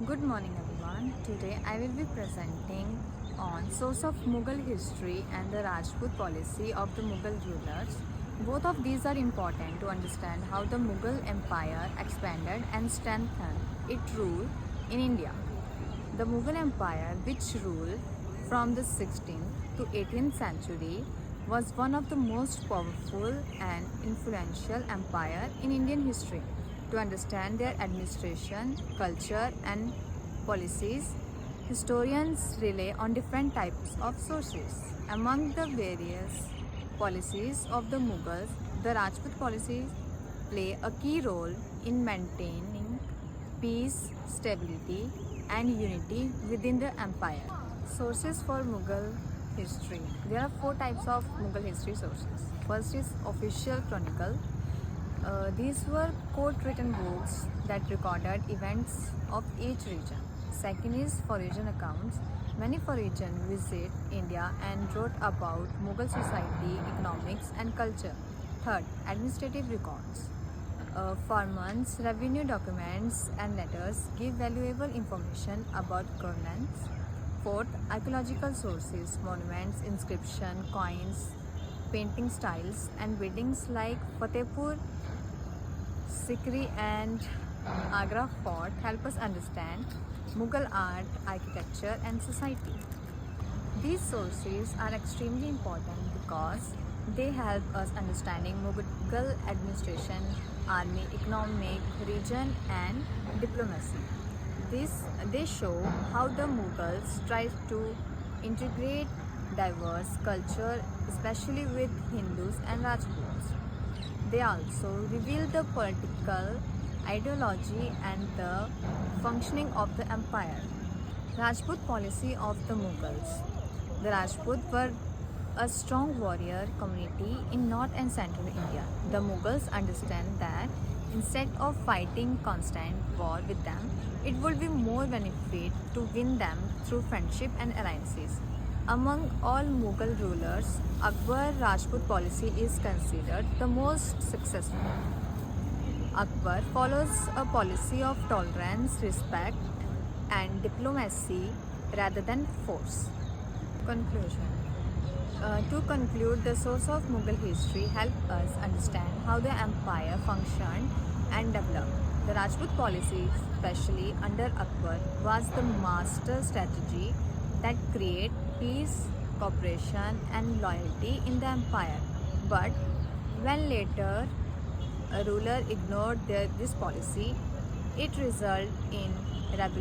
Good morning everyone. Today I will be presenting on source of Mughal history and the Rajput policy of the Mughal rulers. Both of these are important to understand how the Mughal Empire expanded and strengthened its rule in India. The Mughal Empire, which ruled from the 16th to 18th century, was one of the most powerful and influential empire in Indian history. To understand their administration, culture, and policies, historians rely on different types of sources. Among the various policies of the Mughals, the Rajput policies play a key role in maintaining peace, stability, and unity within the empire. Sources for Mughal history. There are four types of Mughal history sources. First is official chronicle. These were court-written books that recorded events of each region. Second is foreign accounts. Many foreigners visit India and wrote about Mughal society, economics, and culture. Third, administrative records. Farmers, revenue documents, and letters give valuable information about governance. Fourth, archaeological sources, monuments, inscription, coins, painting styles, and buildings like Fatehpur Sikri and Agra Fort help us understand Mughal art, architecture, and society. These sources are extremely important because they help us understanding Mughal administration, army, economic, region, and diplomacy. They show how the Mughals tried to integrate diverse culture, especially with Hindus and Rajputs. They also reveal the political ideology and the functioning of the empire. Rajput policy of the Mughals. The Rajput were a strong warrior community in North and Central India. The Mughals understand that instead of fighting constant war with them, it would be more benefit to win them through friendship and alliances. Among all Mughal rulers, Akbar Rajput policy is considered the most successful. Akbar follows a policy of tolerance, respect, and diplomacy rather than force. Conclusion. To conclude, the source of Mughal history help us understand how the empire functioned and developed. The Rajput policy, especially under Akbar, was the master strategy that create peace, cooperation, and loyalty in the empire. But when later a ruler ignored this policy, it resulted in rebellion